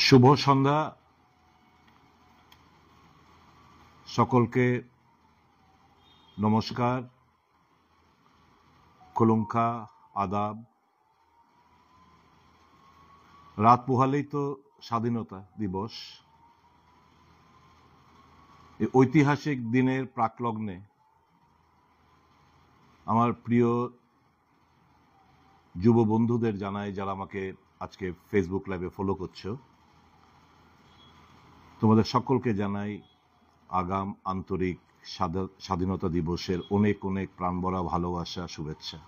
শুভ সন্ধ্যা সকলকে। নমস্কার, কলঙ্কা, আদাব। রাত পোহালেই তো স্বাধীনতা দিবস। এই ঐতিহাসিক দিনের প্রাকলগ্নে আমার প্রিয় যুব বন্ধুদের জানাই, যারা আমাকে আজকে ফেসবুক লাইভে ফলো করছো, তোমাদের সকলকে জানাই আগাম আন্তরিক স্বাধীনতা দিবসের অনেক অনেক প্রাণভরা ভালোবাসা, শুভেচ্ছা।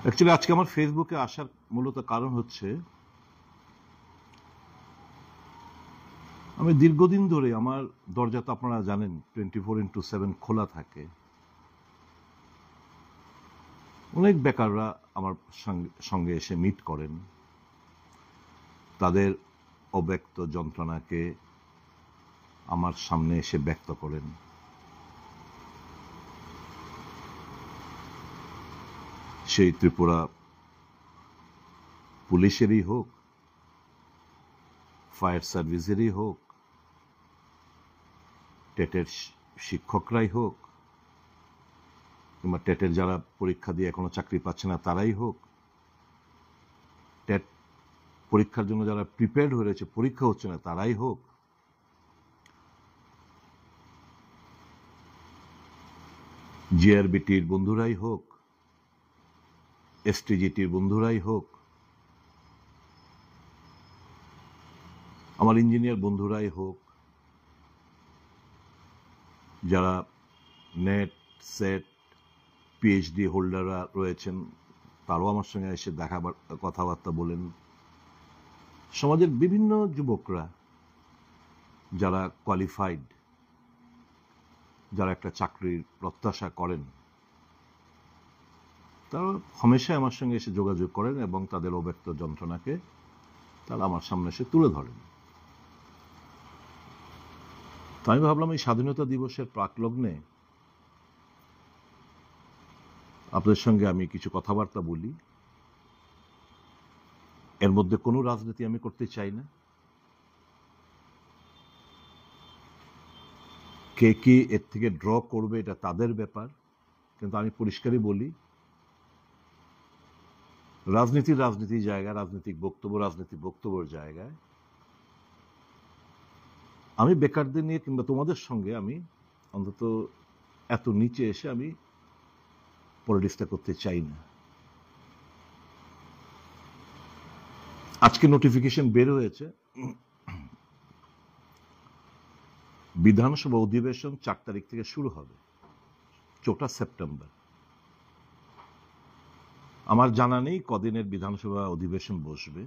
অ্যাকচুয়ালি আজকে আমার ফেসবুকে আসার মূলত কারণ হচ্ছে, আমি দীর্ঘদিন ধরে আমার দরজা তো আপনারা জানেন 24x7 খোলা থাকে। অনেক বেকাররা আমার সঙ্গে এসে মিট করেন, তাদের অব্যক্ত যন্ত্রণাকে আমার সামনে এসে ব্যক্ত করেন। সেই ত্রিপুরা পুলিশেরই হোক, ফায়ার সার্ভিসেরই হোক, টেটের শিক্ষকরাই হোক, কিংবা টেটের যারা পরীক্ষা দিয়ে এখনো চাকরি পাচ্ছে না তারাই হোক, টেট পরীক্ষার জন্য যারা প্রিপেয়ার্ড হয়ে রয়েছে, পরীক্ষা হচ্ছে না তারাই হোক, জিআরবিটির বন্ধুরাই হোক, এসটিজিটির বন্ধুরাই হোক, আমার ইঞ্জিনিয়ার বন্ধুরাই হোক, যারা নেট, সেট, পিএইচডি হোল্ডাররা রয়েছেন, তারাও আমার সঙ্গে এসে কথাবার্তা বলেন। সমাজের বিভিন্ন যুবকরা যারা কোয়ালিফাইড, যারা একটা চাকরির প্রত্যাশা করেন, তারা হামেশাই আমার সঙ্গে এসে যোগাযোগ করেন এবং তাদের অব্যক্ত যন্ত্রণাকে তারা আমার সামনে এসে তুলে ধরেন। তো আমি ভাবলাম এই স্বাধীনতা দিবসের প্রাকলগ্নে আপনাদের সঙ্গে আমি কিছু কথাবার্তা বলি। এর মধ্যে কোনো রাজনীতি আমি করতে চাই না। কে কি এর থেকে ড্র করবে এটা তাদের ব্যাপার, কিন্তু আমি পরিষ্কারই বলি, রাজনীতির জায়গায়, রাজনৈতিক বক্তব্যের জায়গায় আমি বেকারদের নিয়ে কিংবা তোমাদের সঙ্গে আমি অন্তত এত নিচে এসে আমি পলিটিক্সটা করতে চাই না। আজকে নোটিফিকেশন বের হয়েছে, বিধানসভা অধিবেশন 4 তারিখ থেকে শুরু হবে, 4 সেপ্টেম্বর। আমার জানা নেই কদিনের বিধানসভা অধিবেশন বসবে।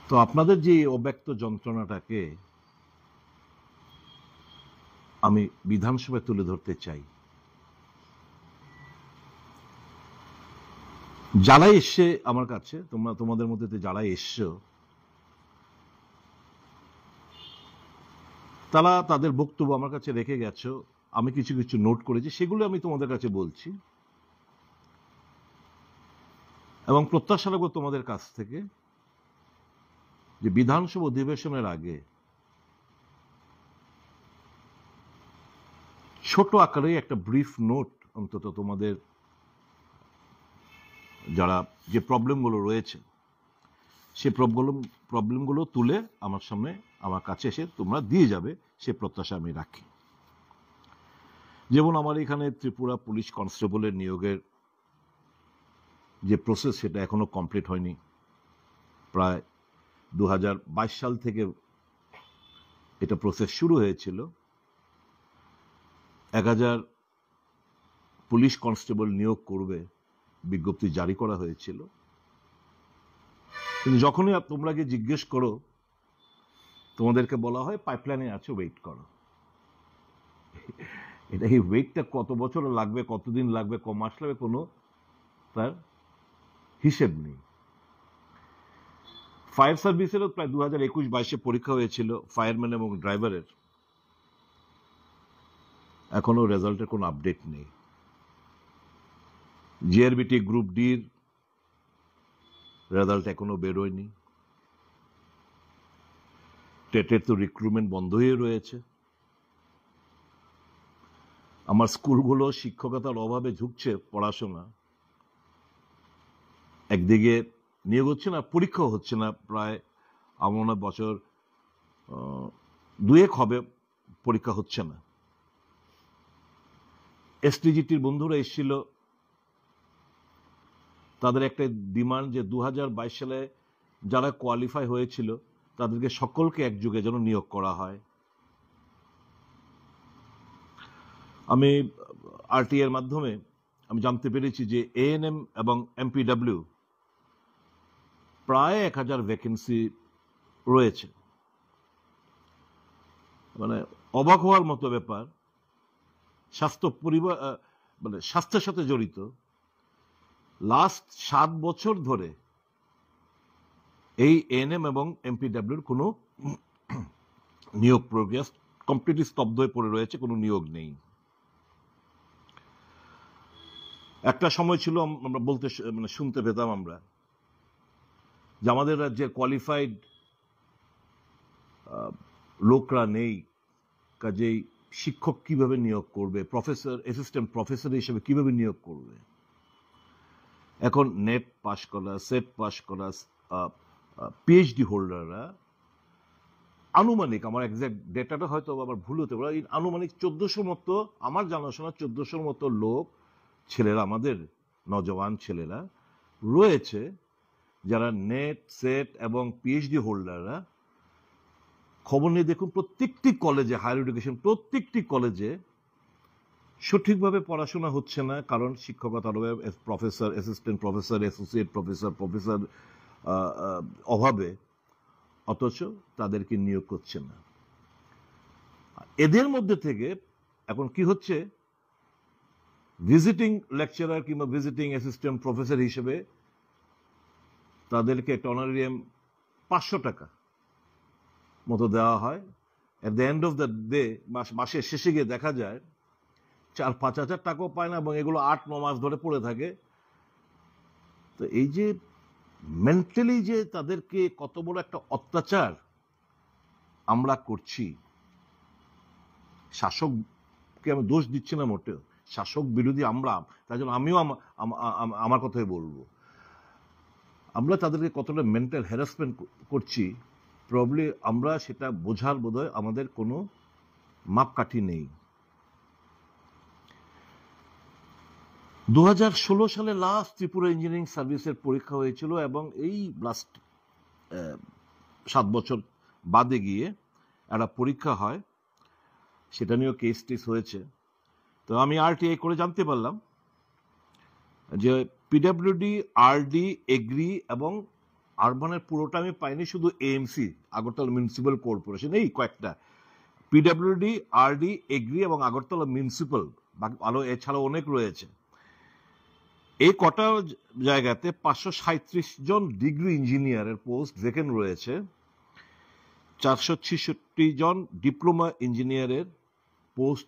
তো আপনাদের যে অব্যক্ত যন্ত্রণাটাকে আমি বিধানসভায় তুলে ধরতে চাই। যারাই এসছে আমার কাছে, তোমাদের মধ্যে যারাই এসছো, তারা তাদের বক্তব্য আমার কাছে রেখে গেছো। আমি কিছু কিছু নোট করেছি, সেগুলো আমি তোমাদের কাছে বলছি এবং প্রত্যাশা রাখবো তোমাদের কাছ থেকে যে বিধানসভা অধিবেশনের আগে ছোট আকারে একটা ব্রিফ নোট অন্তত তোমাদের যারা যে প্রবলেমগুলো রয়েছে সে প্রবলেমগুলো তুলে আমার সামনে, আমার কাছে এসে তোমরা দিয়ে যাবে, সে প্রত্যাশা আমি রাখি। যেমন আমার এখানে ত্রিপুরা পুলিশ কনস্টেবলের নিয়োগের যে প্রসেস, সেটা এখনো কমপ্লিট হয়নি। প্রায় 2022 সাল থেকে এটা প্রসেস শুরু হয়েছিল। 1000 পুলিশ কনস্টেবল নিয়োগ করবে বিজ্ঞপ্তি জারি করা হয়েছিল, কিন্তু যখনই তোমরা গিয়ে জিজ্ঞেস করো, তোমাদেরকে বলা হয় পাইপলাইনে আছে, ওয়েট করো। এটা এই ওয়েটটা কত বছর লাগবে, কতদিন লাগবে, ক মাস লাগবে, কোনো তার হিসেব নেই। ফায়ার সার্ভিসেরও প্রায় 2021-22 পরীক্ষা হয়েছিল, ফায়ারম্যান এবং ড্রাইভারের। এখনো রেজাল্টের কোনো আপডেট নেই। জিআরবিটি গ্রুপ ডির রেজাল্ট এখনো বেরোয়নি। টেটের তো রিক্রুটমেন্ট বন্ধ হয়ে রয়েছে। আমার স্কুলগুলো শিক্ষকতার অভাবে ঝুঁকছে পড়াশোনা, একদিকে নিয়োগ হচ্ছে না, পরীক্ষাও হচ্ছে না। প্রায় আমার মনে হয় বছর দুয়েক হবে পরীক্ষা হচ্ছে না। এসটিজিটির বন্ধুরা এসেছিল, তাদের একটা ডিমান্ড যে 2022 সালে যারা কোয়ালিফাই হয়েছিল তাদেরকে সকলকে একযুগে যেন নিয়োগ করা হয়। আমি আরটি এর মাধ্যমে আমি জানতে পেরেছি যে এএনএম এবং এমপিডব্লিউ প্রায় 1000 ভ্যাকেন্সি রয়েছে। মানে অবাক হওয়ার মতো ব্যাপার, স্বাস্থ্যের সাথে জড়িত লাস্ট 7 বছর ধরে এই এএনএম এবং এমপিডব্লিউর কোনো নিয়োগ প্রক্রিয়া কমপ্লিটলি স্তব্ধ হয়ে পড়ে রয়েছে, কোনো নিয়োগ নেই। একটা সময় ছিল আমরা বলতে শুনতে পেতাম আমরা যে আমাদের রাজ্যে কোয়ালিফাইড লোকরা নেই, কাজেই শিক্ষক কিভাবে নিয়োগ করবে, প্রফেসর অ্যাসিস্ট্যান্ট প্রফেসর হিসেবে কিভাবে নিয়োগ করবে। এখন নেট পাস করা, সেট পাস করা পিএইচডি হোল্ডাররা আনুমানিক, আমার এক্সাক্ট ডেটাটা হয়তো আবার ভুল হতে পারে, আনুমানিক 1400 মতো, আমার জানাশোনা 1400 মতো লোক, ছেলেরা, আমাদের নজওয়ান ছেলেরা রয়েছে যারা নেট, সেট এবং পিএইচডি হোল্ডাররা। খবর নিয়ে দেখুন প্রত্যেকটি কলেজে, হায়ার এডুকেশন প্রত্যেকটি কলেজে সঠিকভাবে পড়াশোনা হচ্ছে না, কারণ শিক্ষকতার professor, assistant professor, associate professor অভাবে, অথচ তাদেরকে নিয়োগ করছে না। এদের মধ্যে থেকে এখন কি হচ্ছে, ভিজিটিং লেকচারার কিংবা ভিজিটিং অ্যাসিস্ট্যান্ট প্রফেসর হিসেবে তাদেরকে একটা অনারিয়াম 500 টাকা মতো দেওয়া হয়। At the end of the day, মাসের শেষে গিয়ে দেখা যায় 4-5 হাজার টাকাও পায় না, এবং এগুলো 8-9 মাস ধরে পড়ে থাকে। তো এই যে মেন্টালি যে তাদেরকে কত বড় একটা অত্যাচার আমরা করছি, শাসককে আমি দোষ দিচ্ছি না মোটেও, শাসক বিরোধী আমরা, তাই জন্য আমিও আমার কথাই বলবো, আমরা তাদেরকে কতটা মেন্টাল হ্যারাসমেন্ট করছি, প্রবলি আমরা সেটা বোঝার বোধহয় আমাদের কোনো মাপকাঠি নেই। 2016 সালে লাস্ট ত্রিপুরা ইঞ্জিনিয়ারিং সার্ভিসের পরীক্ষা হয়েছিল, এবং এই লাস্ট 7 বছর বাদে গিয়ে একটা পরীক্ষা হয়, সেটা নিয়েও কেস টেস হয়েছে। তো আমি আরটিআই করে জানতে পারলাম যে পিডব্লিউডি, আরডি, এগ্রি এবং আরবানের পুরোটা আমি পাইনি, শুধু এএমসি, আগরতলা মিউনিসিপ্যাল কর্পোরেশন, এই কয়েকটা, পিডব্লিউডি, আরডি, এগ্রি এবং আগরতলা মিউনিসিপ্যাল, আরো এছাড়াও অনেক রয়েছে। এই কটা জায়গাতে 537 জন ডিগ্রি ইঞ্জিনিয়ারের পোস্ট ভ্যাকেন্ট রয়েছে, 466 জন ডিপ্লোমা ইঞ্জিনিয়ারের পোস্ট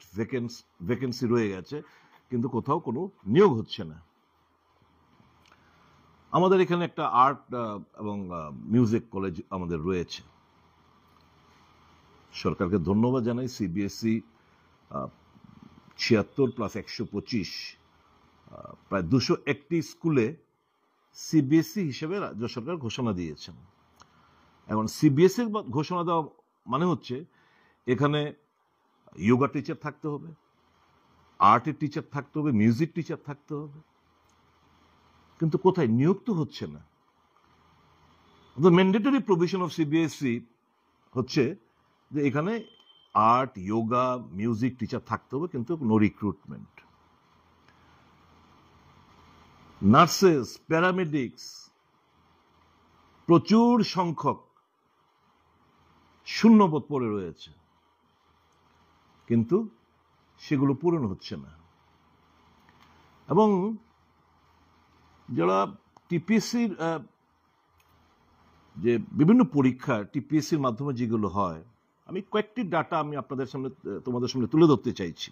ভ্যাকেন্সি রয়ে গেছে, কিন্তু কোথাও কোনো নিয়োগ হচ্ছে না। আমাদের এখানে একটা আর্ট এবং মিউজিক কলেজ আমাদের রয়েছে। সরকারকে ধন্যবাদ জানাই, সিবিএসই 76 প্লাস 125, প্রায় 201টি স্কুলে সিবিএসই হিসেবে রাজ্য সরকার ঘোষণা দিয়েছেন। এখন সিবিএসই ঘোষণা দেওয়া মানে হচ্ছে এখানে যোগা টিচার থাকতে হবে, আর্টের টিচার থাকতে হবে, মিউজিক টিচার থাকতে হবে, কিন্তু কোথায় নিয়োগ তো হচ্ছে না। The mandatory provision of CBSE হচ্ছে যে এখানে আর্ট, যোগা, মিউজিক টিচার থাকতে হবে, কিন্তু নো রিক্রুটমেন্ট। নার্সেস, প্যারামেডিক্স প্রচুর সংখ্যক শূন্যপদ পড়ে রয়েছে, কিন্তু সেগুলো পূরণ হচ্ছে না। এবং যারা টিপিএসসির যে বিভিন্ন পরীক্ষা টিপিএসসির মাধ্যমে যেগুলো হয়, আমি কয়েকটি ডাটা আমি তোমাদের সামনে তুলে ধরতে চাইছি।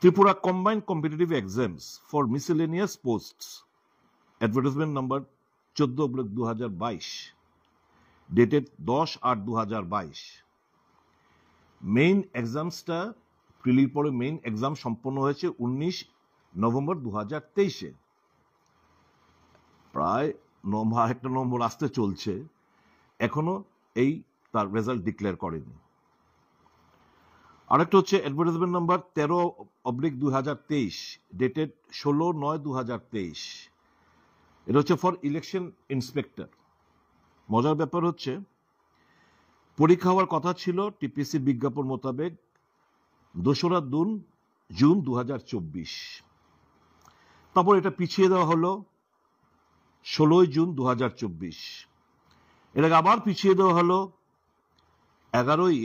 Tripura combined competitive exams for miscellaneous posts, advertisement number 14/2022, dated 10/8/2022। Main এক্সামসটা প্রিলির পরে মেইন এক্সাম সম্পন্ন হয়েছে 19 নভেম্বর 2023-এ। প্রায় একটা নম্বর আসতে চলছে, এখনো এই তার রেজাল্ট ডিক্লেয়ার করেনি। আরেকটা হচ্ছে অ্যাডভার্টাইজমেন্ট নাম্বার 13/2023, ডেটেড 16/9/2023। এটা হচ্ছে ফর ইলেকশন ইন্সপেক্টর। মজার ব্যাপার হচ্ছে পরীক্ষা হওয়ার কথা ছিল টিপিসির বিজ্ঞাপন মোতাবেক 2রা জুন 2024, তারপর এটা পিছিয়ে দেওয়া হলো 16 জুন 2024, এটাকে আবার পিছিয়ে দেওয়া হলো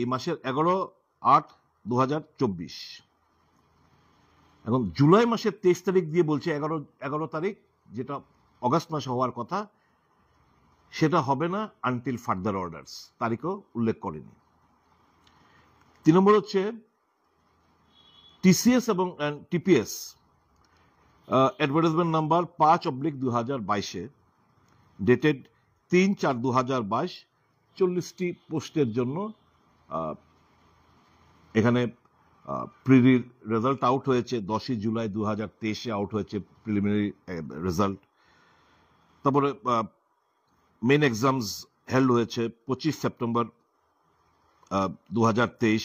এই মাসের 11/8/2024। এখন জুলাই মাসের 23 তারিখ দিয়ে বলছে 11 তারিখ, যেটা অগাস্ট মাসে হওয়ার কথা, সেটা হবে না আনটিল ফার্দার অর্ডারস, তারিখও উল্লেখ করেনি। 3 নম্বর হচ্ছে টিসিএস এবং টিপিএস, অ্যাডভার্টাইজমেন্ট নাম্বার 5/2022, ডেটেড 3/4/2022, 40টি পোস্টের জন্য এখানে প্রিলির রেজাল্ট আউট হয়েছে 10 জুলাই 2023-এ আউট হয়েছে প্রিলিমিনারি রেজাল্ট। তারপরে মেইন এক্সামস হেল্ড হয়েছে 25 সেপ্টেম্বর 2023,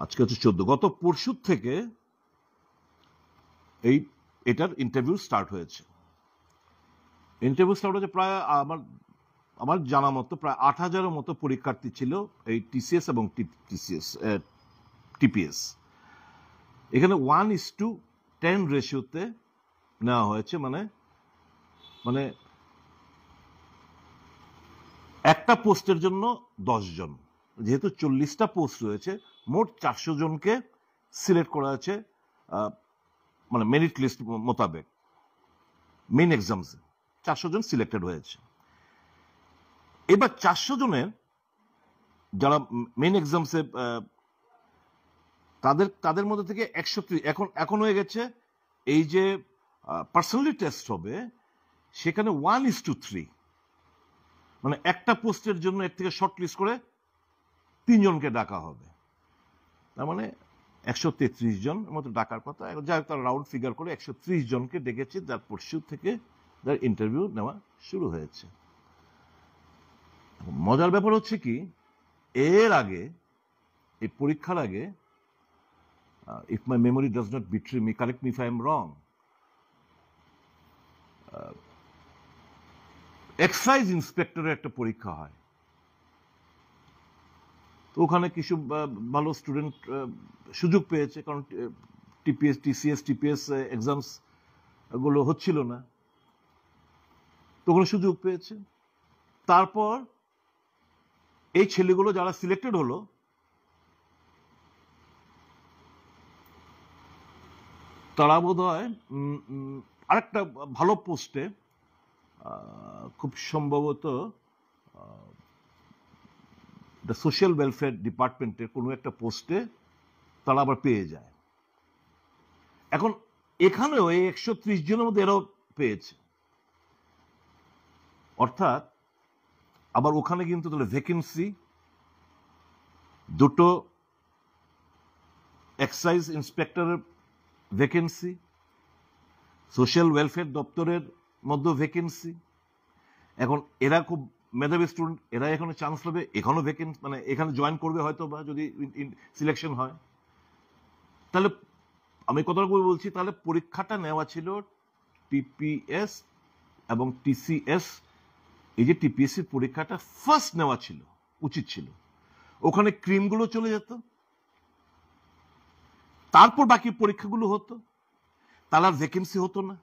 আজকে হচ্ছে 14। গত পরশু থেকে এটার ইন্টারভিউ স্টার্ট হয়েছে। প্রায় আমার জানা মতো প্রায় 8,000-এর মতো পরীক্ষার্থী ছিল এই টিসিএস এবং টিপিএস। এখানে 1:10 রেশিওতে নেওয়া হয়েছে, মানে একটা পোস্টের জন্য 10 জন। যেহেতু 40টা পোস্ট রয়েছে, মোট 400 জনকে সিলেক্ট করা হয়েছে, মানে মেরিট লিস্ট মোতাবেক মেইন এক্সামসে 400 জন সিলেক্টেড হয়েছে। এবার 400 জনের যারা মেইন এক্সামসে তাদের মধ্যে থেকে 130 এখন হয়ে গেছে এই যে পার্সোনালি টেস্ট হবে, সেখানে 1:3, মানে একটা পোস্টের জন্য এর থেকে শর্ট লিস্ট করে 3 জনকে ডাকা হবে। তার মানে 133 জন মতো ডাকার কথা। যাই হোক, তারা রাউন্ড ফিগার করে 130 জনকে ডেকেছে, যার পরশু থেকে তার ইন্টারভিউ নেওয়া শুরু হয়েছে। মজার ব্যাপার হচ্ছে কি, এর আগে এই পরীক্ষার আগে, if my memory does not betray me, correct me if I am wrong, excise ইন্সপেক্টরের একটা পরীক্ষা হয়। তো ওখানে কিছু ভালো স্টুডেন্ট সুযোগ পেয়েছে, কারণ টিসিএস টিপিএস এক্সামস গুলো হচ্ছিল না, তো ওখানে সুযোগ পেয়েছে। তারপর এই ছেলেগুলো যারা সিলেক্টেড হলো, তারা বোধ হয় আরেকটা ভালো পোস্টে, খুব সম্ভবত সোশ্যাল ওয়েলফেয়ার ডিপার্টমেন্টের কোনো একটা পোস্টে তারা আবার পেয়ে যায়। এখন এখানেও এই 130 জনের মধ্যে এরাও পেয়েছে, অর্থাৎ আবার ওখানে কিন্তু তাহলে ভ্যাকেন্সি দুটো, এক্সাইজ ইন্সপেক্টরের ভ্যাকেন্সি, সোশ্যাল ওয়েলফেয়ার দপ্তরের মধ্যে ভ্যাকেন্সি। এখন এরা খুব মেধাবী স্টুডেন্ট, এরা এখানে চান্স পাবে, এখানেও ভ্যাকেন্সি, মানে এখানে জয়েন করবে হয়তো বা যদি সিলেকশন হয়। তাহলে আমি কথা বলছি, তাহলে পরীক্ষাটা নেওয়া ছিল টিপিএস এবং টিসিএস, এই যে টিপিএসসির পরীক্ষাটা ফার্স্ট নেওয়া ছিল, উচিত ছিল। ওখানে ক্রিমগুলো চলে যেত, তারপর বাকি পরীক্ষাগুলো হতো, তাহলে আর ভ্যাকেন্সি হতো না।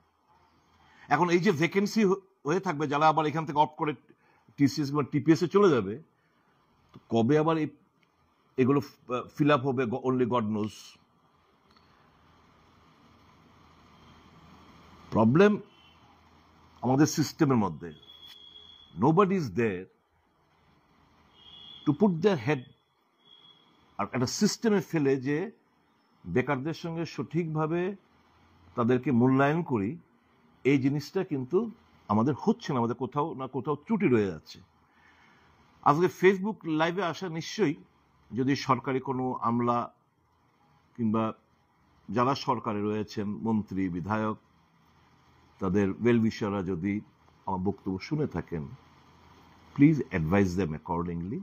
এখন এই যে ভ্যাকেন্সি হয়ে থাকবে, যারা আবার এখান থেকে অফ করে টিসিএস বা টিপিএস এ চলে যাবে, তো কবে আবার এগুলো ফিল আপ হবে, অনলি গড নোজ। প্রবলেম আমাদের সিস্টেমের মধ্যে, nobody is there to put their head, আর একটা সিস্টেমে ফেলে যে বেকারদের সঙ্গে সঠিকভাবে তাদেরকে মূল্যায়ন করি, এই জিনিসটা কিন্তু আমাদের হচ্ছে না, আমাদের কোথাও না কোথাও ত্রুটি রয়ে যাচ্ছে। আজকে ফেসবুক লাইভে আসা নিশ্চয়ই যদি সরকারি কোনো আমলা কিংবা যারা সরকারে রয়েছেন, মন্ত্রী, বিধায়ক, তাদের ওয়েলউইশাররা যদি আমার বক্তব্য শুনে থাকেন, please advice them accordingly.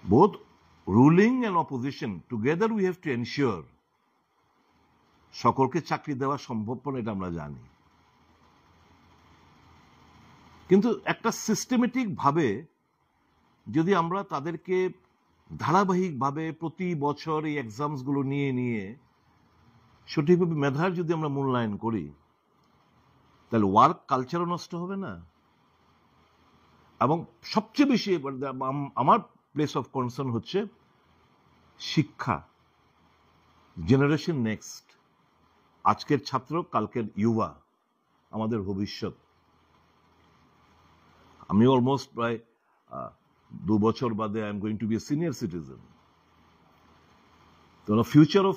Both ruling and opposition together we have to ensure সকলকে চাকরি দেওয়া সম্ভবপর, এটা আমরা জানি, কিন্তু একটা সিস্টেমেটিক ভাবে যদি আমরা তাদেরকে ধারাবাহিকভাবে প্রতি বছর এই এক্সামসগুলো নিয়ে নিয়ে সঠিকভাবে মেধার যদি আমরা মূল্যায়ন করি, তাহলে ওয়ার্ক কালচারও নষ্ট হবে না। এবং সবচেয়ে বেশি আমার প্লেস অফ কনসার্ন হচ্ছে শিক্ষা, জেনারেশন নেক্সট, আজকের ছাত্র কালকের ইউবা, আমাদের ভবিষ্যৎ। আমি অলমোস্ট প্রায় 2 বছর বাদে I am going to be a senior citizen. তো future of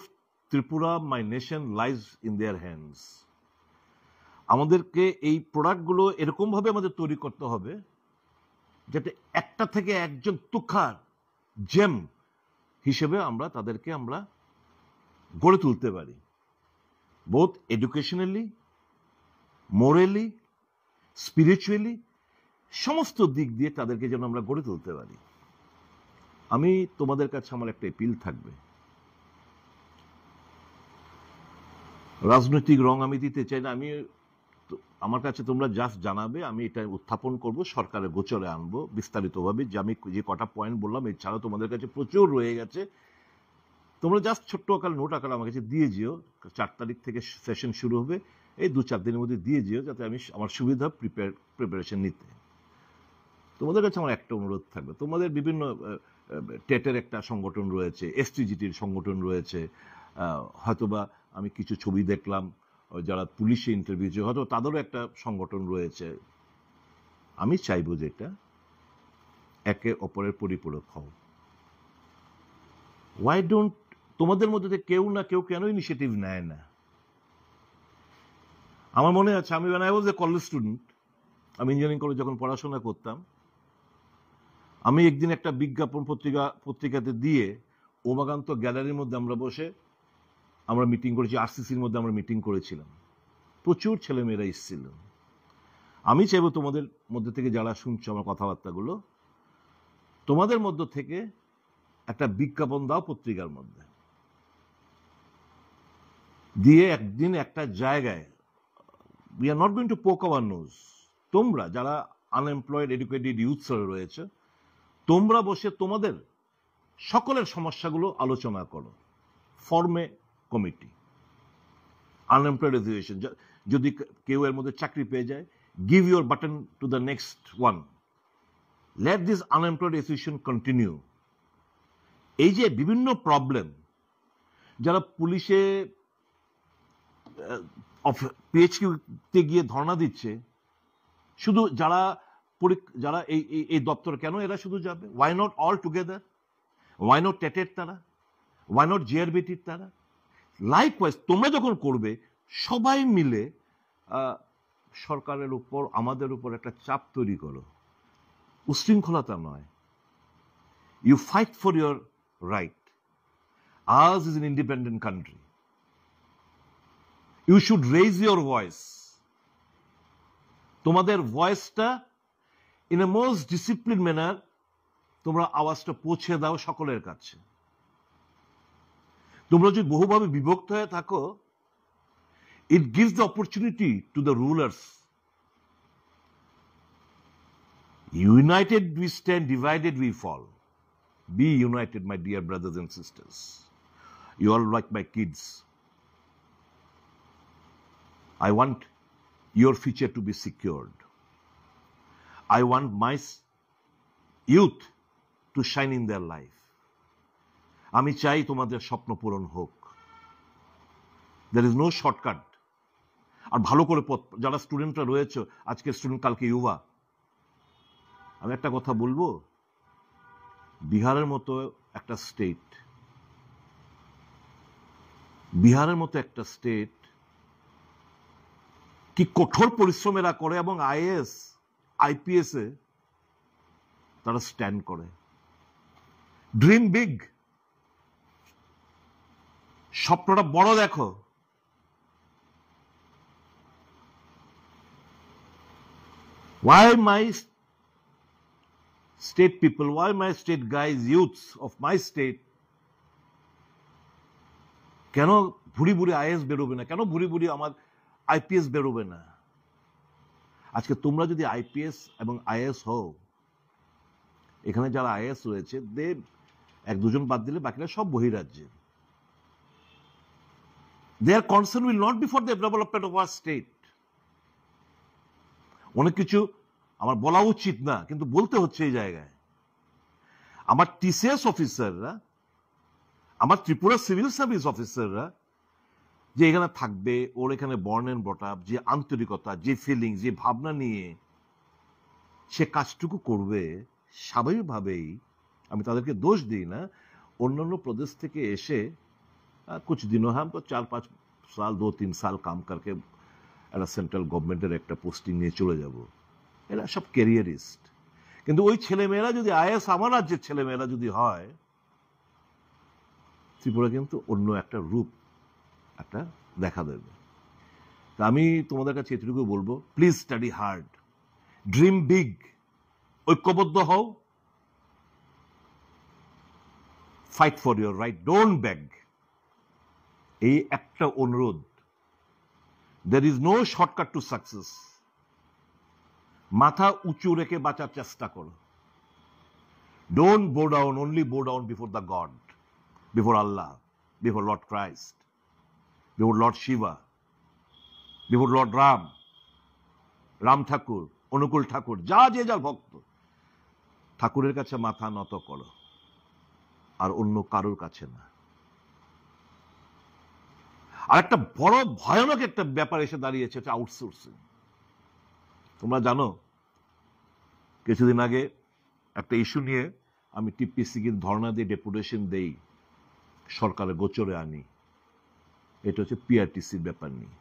Tripura, my nation, lies in their hands. আমাদেরকে এই প্রোডাক্টগুলো এরকমভাবে আমাদের তৈরি করতে হবে যাতে একটা থেকে একজন তুখার জেম হিসেবে আমরা তাদেরকে আমরা গড়ে তুলতে পারি, বোথ এডুকেশনালি, মোরালি, স্পিরিচুয়ালি, সমস্ত দিক দিয়ে তাদেরকে যেন আমরা গড়ে তুলতে পারি। আমি তোমাদের কাছে আমার একটা এপিল থাকবে, রাজনৈতিক রং আমি দিতে চাই না, আমি আমার কাছে তোমরা জাস্ট জানাবে, আমি এটা উত্থাপন করব, সরকারের গোচরে আনবো বিস্তারিতভাবে। যে আমি যে কটা পয়েন্ট বললাম এছাড়াও তোমাদের কাছে প্রচুর রয়ে গেছে, তোমরা জাস্ট ছোট্ট আকার নোট আকার আমার কাছে দিয়ে যেও। 4 তারিখ থেকে সেশন শুরু হবে, এই 2-4 দিনের মধ্যে দিয়ে যেও, যাতে আমি আমার সুবিধা প্রিপারেশন নিতে। তোমাদের কাছে আমার একটা অনুরোধ থাকবে, তোমাদের বিভিন্ন টেটের একটা সংগঠন রয়েছে, এসটিজিটির সংগঠন রয়েছে, হয়তোবা আমি কিছু ছবি দেখলাম যারা পুলিশে ইন্টারভিউ, হয়তো তাদেরও একটা সংগঠন রয়েছে। আমি চাইবো যে এটা একে অপরের পরিপূরক হও। ওয়াই ডোন্ট তোমাদের মধ্যে কেউ না কেউ কেন ইনিশিয়েটিভ নেয় না? আমার মনে আছে আমি when I was a college student, আমি ইঞ্জিনিয়ারিং কলেজ যখন পড়াশোনা করতাম, আমি একদিন একটা বিজ্ঞাপন পত্রিকাতে দিয়ে উমাকান্ত গ্যালারির মধ্যে আমরা বসে আমরা মিটিং করেছি, আরসিসির মধ্যে আমরা মিটিং করেছিলাম, প্রচুর ছেলেমেয়েরা এসেছিল। আমি চাইবো তোমাদের মধ্যে থেকে যারা শুনছো আমার কথাবার্তাগুলো, তোমাদের মধ্য থেকে একটা বিজ্ঞাপন দাও পত্রিকার মধ্যে, দিয়ে একদিন একটা জায়গায়, we are not going to পোক আওয়ার নোজ, তোমরা যারা আনএমপ্লয়েড এডুকেটেড ইউথস রয়েছে, তোমরা বসে তোমাদের সকলের সমস্যাগুলো আলোচনা করো, ফর্মে কমিটি, আনএমপ্লয়েড অ্যাসোসিয়েশন, যদি কেউ এর মধ্যে চাকরি পেয়ে যায়, give your button to the next one, let this unemployed association continue. এই যে বিভিন্ন প্রবলেম, যারা পুলিশে পিএইচকিউতে গিয়ে ধর্ণা দিচ্ছে, শুধু যারা এই দপ্তর কেন এরা শুধু যাবে? Why not all together? Why not টেটের তারা? ওয়াই নট জিআরবিটির তারা? লাইকওয়াইজ তোমরা যখন করবে, সবাই মিলে সরকারের উপর, আমাদের উপর একটা চাপ তৈরি করো, উশৃঙ্খলতা নয়। You fight for your right. Ours is an independent country. You should raise your voice. তোমাদের ভয়েসটা in a most discipline manner তোমরা আওয়াজটা পৌঁছে দাও সকলের কাছে। তোমরা যদি বহুভাবে বিভক্ত হয়ে থাকো, it gives the opportunity to the rulers. United we stand, divided we fall. Be united, my dear brothers and sisters. You all like my kids. I want your future to be secured. I want my youth to shine in their life. আমি চাই তোমাদের স্বপ্ন পূরণ হোক। There is no shortcut. আর ভালো করে যারা স্টুডেন্টরা রয়েছে, আজকে স্টুডেন্ট কালকে ইউবা, আমি একটা কথা বলবো, বিহারের মতো একটা স্টেট, বিহারের মতো একটা স্টেট কি কঠোর পরিশ্রম এরা করে, এবং আইএএস আইপিএস এ তারা স্ট্যান্ড করে। ড্রিম বিগ, স্বপ্নটা বড় দেখো। Why my state people, why my state guys, youths of my state, কেন ভুড়ি ভুড়ি আইএস বেরোবে না, কেন ভুড়ি ভুড়ি আমার আইপিএস বেরোবে না? আজকে তোমরা যদি আইপিএস এবং আইএস হও, এখানে যারা আইএস রয়েছে এক দুজন বাদ দিলে বাকিরা সব বহিরাজ্যে। Their concern will not be for the development of our state. অনেক কিছু আমার বলা উচিত না, কিন্তু বলতে হচ্ছে এই জায়গায়। আমার টিসিএস অফিসাররা, আমার ত্রিপুরা সিভিল সার্ভিস অফিসাররা যে এখানে থাকবে, ওর এখানে বর্ন এন্ড ব্রট আপ, যে আন্তরিকতা, যে ফিলিংস, যে ভাবনা নিয়ে সে কাজটুকু করবে, স্বাভাবিকভাবেই আমি তাদেরকে দোষ দিই না। অন্যান্য প্রদেশ থেকে এসে कुछ दिनों हम तो 4-5 साल 2-3 साल काम करके একটা সেন্ট্রাল গভর্নমেন্টের একটা পোস্টিং নিয়ে চলে যাব, এরা সব ক্যারিয়ারিস্ট। কিন্তু ওই ছেলেমেয়েরা যদি আইএস আমার রাজ্যের ছেলেমেয়েরা যদি হয়, ত্রিপুরা কিন্তু অন্য একটা রূপ একটা দেখা দেবে। তা আমি তোমাদের কাছে এটুকু বলবো, please study hard, dream big, ঐক্যবদ্ধ হও, fight for your right, don't bag. এই একটা অনুরোধ, there is no shortcut to success. মাথা উঁচু রেখে বাঁচার চেষ্টা করো। Don't bow down, only bow down before the God, before Allah, before Lord Christ, before Lord Shiva, before Lord Ram, Ram ঠাকুর, অনুকূল ঠাকুর, যা যে যার ভক্ত, ঠাকুরের কাছে মাথা নত করো, আর অন্য কারোর কাছে না। আর একটা বড় ভয়ানক একটা ব্যাপার এসে দাঁড়িয়েছে, হচ্ছে আউটসোর্সিং। তোমরা জানো, কিছুদিন আগে একটা ইস্যু নিয়ে আমি টিপিসি কে ধর্ণা দিয়ে ডেপুটেশন দেই, সরকারের গোচরে আনি। এটা হচ্ছে পিআরটিসির ব্যাপার নিয়ে।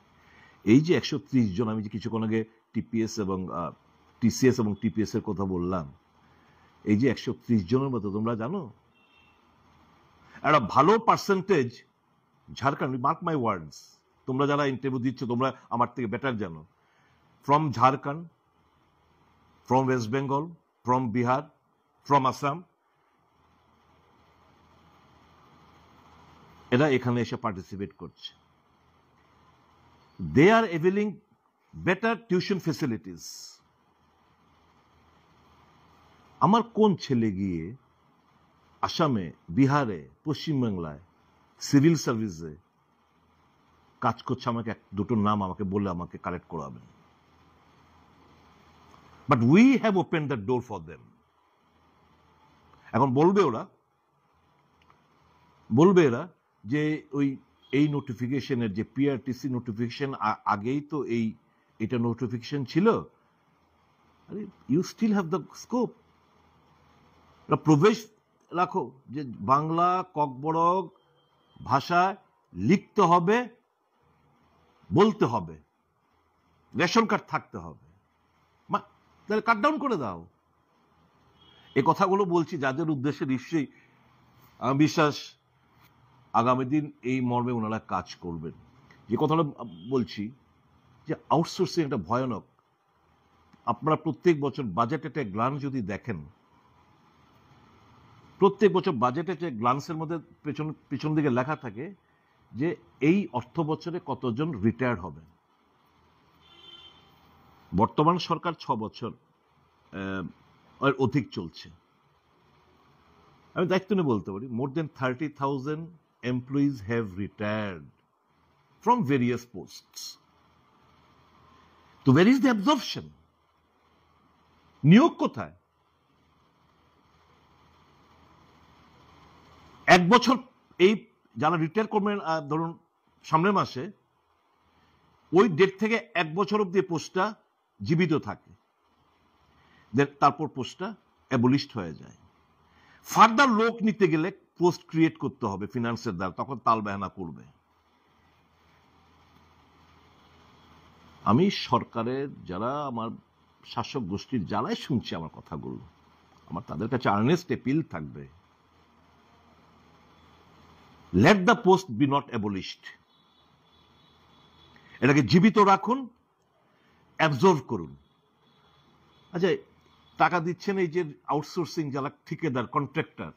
এই যে 130 জন, আমি যে কিছুক্ষণ আগে টিপিএস এবং টিসিএস এবং টিপিএস এর কথা বললাম, এই যে 130 জনের মতো, তোমরা জানো একটা ভালো পার্সেন্টেজ ঝাড়খণ্ড, মার্ক মাই ওয়ার্ডস, তোমরা যারা ইন্টারভিউ দিচ্ছ তোমরা আমার থেকে বেটার জানো, from Jharkhand, from West Bengal, from Bihar, from Assam, এরা এখানে এসে পার্টিসিপেট করছে। দে আর এভেলিং বেটার টিউশন ফেসিলিটিস। আমার কোন ছেলে গিয়ে আসামে, বিহারে, পশ্চিমবাংলায় সিভিল সার্ভিসে কাজ করছে, আমাকে দুটো নাম আমাকে বলে আমাকে কালেক্ট করাবেন। But we have open the door for them. এখন বলবে এরা যে ওই এই নোটিফিকেশনের যে পিআরটিসি নোটিফিকেশন, আগেই তো এটা নোটিফিকেশন ছিল, আরে you still have the scope, প্রবেশ রাখো যে বাংলা ককবরক ভাষায় লিখতে হবে, বলতে হবে, রেশন কার্ড থাকতে হবে, তাহলে কাট ডাউন করে দাও। এই কথাগুলো বলছি যাদের উদ্দেশ্যে নিশ্চয়ই আমি বিশ্বাস আগামী দিন এই মর্মে ওনারা কাজ করবেন। যে কথাটা বলছি যে আউটসোর্সিং একটা ভয়ানক। আপনারা প্রত্যেক বছর বাজেটের একটা গ্লান্স যদি দেখেন, প্রত্যেক বছর বাজেটের যে গ্লান্সের মধ্যে পেছন দিকে লেখা থাকে যে এই অর্থ বছরে কতজন রিটায়ার্ড হবে। বর্তমান সরকার 6 বছর অধিক চলছে। আমি দায়িত্ব নিয়ে বলতে পারি, মোর দেন 30,000 employees have retired from various posts. তো ওয়্যার ইজ দ্য অ্যাবজর্পশন? নিয়োগ কোথায়? এক বছর এই যারা রিটায়ার করবেন, ধরুন সামনের মাসে, ওই ডেট থেকে 1 বছর অব্দি পোস্টটা জীবিত থাকে, তারপর পোস্টটা অ্যাবলিশড হয়ে যায়। ফার্দার লোক নিতে গেলে পোস্ট ক্রিয়েট করতে হবে ফিনান্সের দ্বারা, তখন তাল বাহানা করবে। আমি সরকারের যারা আমার শাসক গোষ্ঠীর যারাই শুনছে আমার কথাগুলো, আমার তাদের কাছে আর্নেস্ট এপিল থাকবে, let the post be not abolished. এটাকে জীবিত রাখুন, অ্যাবজর্ভ করুন। আচ্ছা, টাকা দিচ্ছেন এই যে আউটসোর্সিং যারা ঠিকাদার কন্ট্রাক্টর,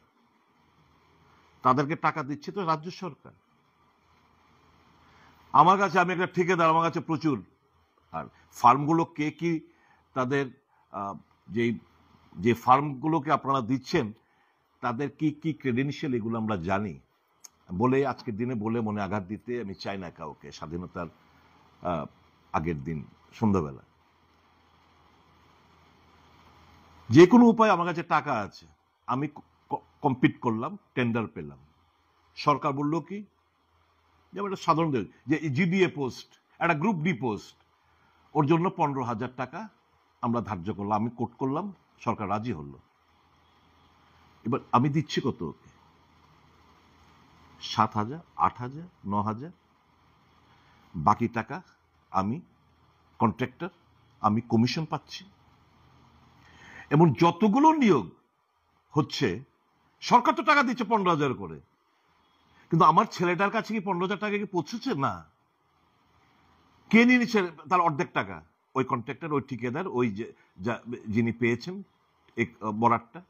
তাদেরকে টাকা দিচ্ছে তো রাজ্য সরকার। আমার কাছে, আমি একটা ঠিকাদার, আমার কাছে প্রচুর। আর ফার্মগুলো কে কি তাদের যে যে ফার্মগুলোকে আপনারা দিচ্ছেন তাদের কি কি ক্রেডেনশিয়াল এগুলো আমরা জানি। বলে আজকের দিনে বলে মনে আঘাত দিতে আমি চাই না কাউকে, স্বাধীনতার আগের দিন সন্ধ্যাবেলা। যে কোনো উপায় আমার কাছে টাকা আছে, আমি কম্পিট করলাম, টেন্ডার পেলাম, সরকার বললো কি যেমন একটা সাধারণ যে জিডিএ পোস্ট, একটা গ্রুপ ডি পোস্ট, ওর জন্য 15,000 টাকা আমরা ধার্য করলাম, আমি কোট করলাম, সরকার রাজি হলো। এবার আমি দিচ্ছি কত ওকে? 7,000, 8,000, 9,000। বাকি টাকা আমি কন্ট্রাক্টর, আমি কমিশন পাচ্ছি। এমন যতগুলো নিয়োগ হচ্ছে, সরকার তো টাকা দিচ্ছে 15,000 করে, কিন্তু আমার ছেলেটার কাছে কি 15,000 টাকা কি পৌঁছেছে? না। কে নিয়ে নিচ্ছে তার অর্ধেক টাকা? ওই কন্ট্রাক্টর, ওই ঠিকাদার, ওই যিনি পেয়েছেন বরাতটা।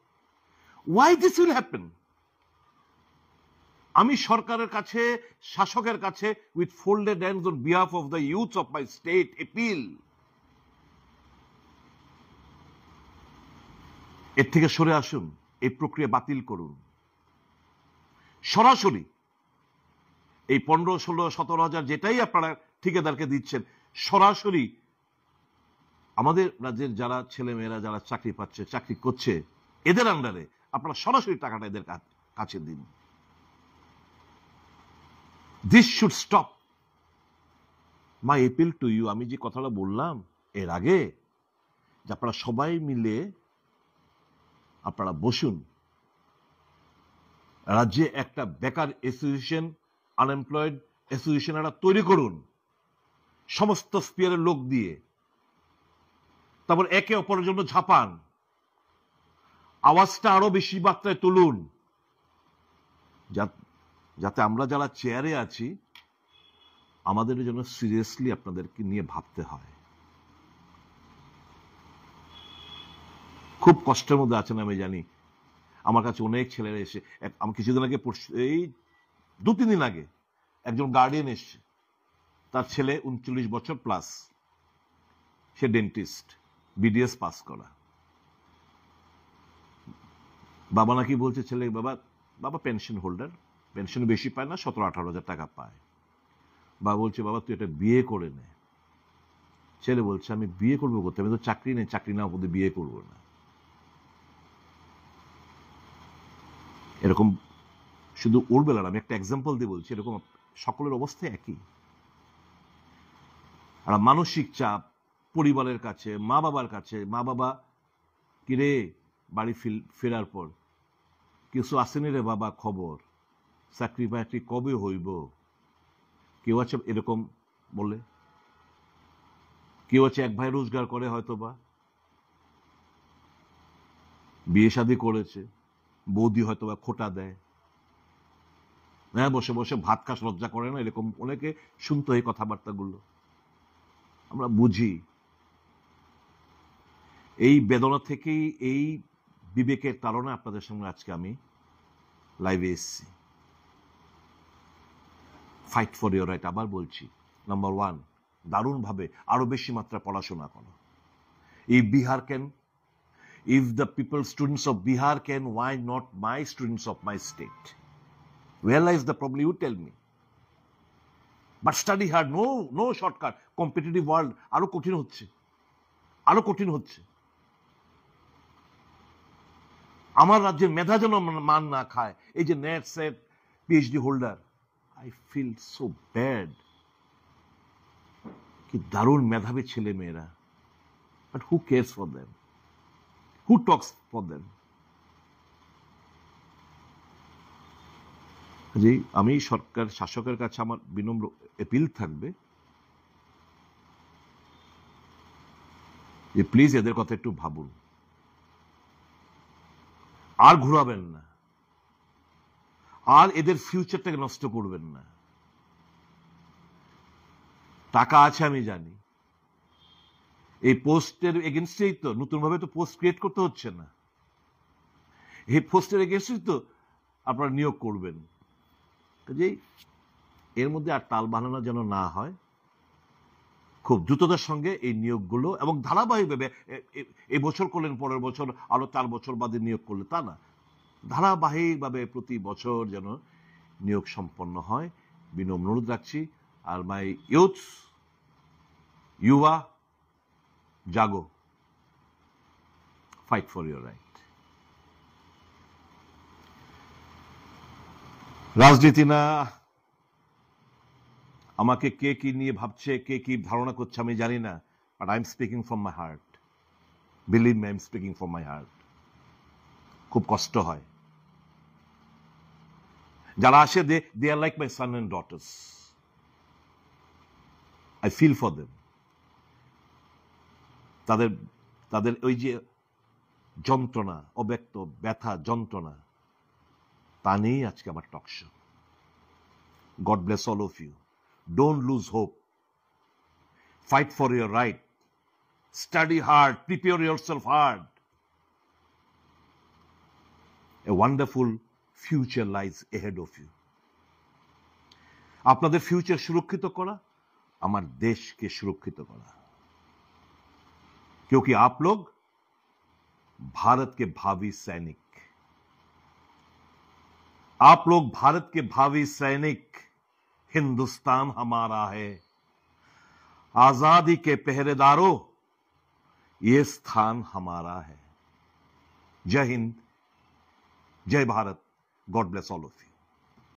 Why this will happen? আমি সরকারের কাছে, শাসকের কাছে with folded hands on behalf of the youth of my state appeal, এর থেকে সরে আসুন, এই প্রক্রিয়া বাতিল করুন। সরাসরি এই 15, 16, 17,000 যেটাই আপনারা ঠিকাদারকে দিচ্ছেন, সরাসরি আমাদের রাজ্যের যারা ছেলেমেয়েরা যারা চাকরি পাচ্ছে, চাকরি করছে, এদের আন্ডারে আপনারা সরাসরি টাকাটা এদের কাছে দিন। This should stop. My appeal to you. আমি যে কথাটা বললাম এর আগে, যে আপনারা সবাই মিলে আপনারা বসুন, রাজ্যে একটা বেকার অ্যাসোসিয়েশন, আনএমপ্লয়েড অ্যাসোসিয়েশন একটা তৈরি করুন সমস্ত স্পিয়ারের লোক দিয়ে। তারপর একে অপরের জন্য ঝাঁপান, আওয়াজটা আরো বেশি মাত্রায় তুলুন, যাতে আমরা যারা চেয়ারে আছি আমাদের জন্য সিরিয়াসলি আপনাদেরকে নিয়ে ভাবতে হয়। খুব কষ্টের মধ্যে আছেন আমি জানি। আমার কাছে অনেক ছেলেরা এসে, আমি কিছুদিন আগে, এই 2-3 দিন আগে একজন গার্ডিয়ান এসছে, তার ছেলে 39 বছর প্লাস, সে ডেন্টিস্ট, বিডিএস পাস করা। বাবা নাকি বলছে ছেলে, বাবা পেনশন হোল্ডার, পেনশন বেশি পায় না, 17-18 হাজার টাকা পায়। বাবা বলছে, বাবা তুই এটা বিয়ে করে নে। ছেলে বলছে, আমি বিয়ে করবো করতে, আমি তো চাকরি নেই, চাকরি না হতে বিয়ে করবো না। এরকম শুধু ওর বেলার, আমি একটা এক্সাম্পল দিয়ে বলছি, এরকম সকলের অবস্থা একই। আর মানসিক চাপ পরিবারের কাছে, মা বাবার কাছে, মা বাবা কিরে বাড়ি ফেরার পর কিছু আসেনি রে বাবা খবর, চাকরি বাকরি কবে হইব? কেউ আছে এরকম বলে, কেউ আছে এক ভাই রোজগার করে, হয়তো বা বিয়ে শাদী করেছে, বৌদি হয়তো বা খোটা দেয়, হ্যাঁ বসে বসে ভাত খাস লজ্জা করে না, এরকম অনেকে শুনতো এই কথাবার্তাগুলো। আমরা বুঝি। এই বেদনা থেকেই, এই বিবেকের কারণে আপনাদের সঙ্গে আজকে আমি লাইভে এসেছি। Fight for your right. আবার বলছি, নাম্বার 1, দারুণভাবে আরো বেশি মাত্রা পড়াশোনা করো। If Bihar can, if the people students of Bihar can, why not my students of my state? Where lies the problem? You tell me. But study hard. No shortcut. Competitive world আরো কঠিন হচ্ছে, আরো কঠিন হচ্ছে। আমার রাজ্যের মেধা যেন মান না খায়। এই যে NET SET PhD holder, I feel so bad. কি দারুণ মেধাবী ছেলে মেয়েরা, but who cares for them? Who talks for them? আমি সরকার, শাসকের কাছে আমার বিনম্র এপিল থাকবে, প্লিজ এদের কথা একটু ভাবুন, আর ঘুরাবেন না, আর এদের ফিউচারটাকে নষ্ট করবেন না। টাকা আছে আমি জানি, এই পোস্টের এগেনস্টেই তো নতুন ভাবে তো পোস্ট ক্রিয়েট করতে হচ্ছে না, এই পোস্টের এগেনস্টেই তো আপনারা নিয়োগ করবেন। কাজেই এর মধ্যে আর তাল বানানো যেন না হয়, খুব দ্রুততার সঙ্গে এই নিয়োগগুলো, এবং ধারাবাহিকভাবে এই বছর করলেন পরের বছর আরো 4 বছর বাদে নিয়োগ করলে তা না, ধারাবাহিকভাবে প্রতি বছর যেন নিয়োগ সম্পন্ন হয়, বিনম্র অনুরোধ রাখছি। আর মাই ইউথ, युवा জাগো, ফাইট ফর ইউর রাইট। রাজনীতি না, আমাকে কে কি নিয়ে ভাবছে, কে কি ধারণা করছে আমি জানি না, but I am speaking from my heart, believe me, I am speaking from my heart. খুব কষ্ট হয়, যারা আসে they are like my son and daughters, I feel for them. তাদের তাদের ওই যে যন্ত্রণা, অব্যক্ত ব্যথা, যন্ত্রণা, তা নিয়েই আজকে আমার talk show. God bless all of you, don't lose hope, fight for your right, study hard, prepare yourself hard, a wonderful future lies ahead of you. আপনাদের ফিউচার সুরক্ষিত করা, আমার देश के सुरक्षित करा, क्योंकि आप लोग भारत के भावी सैनिक, आप लोग भारत के भावी सैनिक। हिंदुस्तान हमारा है, आजादी के पहरेदारों, ये स्थान हमारा है। जय हिंद, जय Bharat, God bless all of you.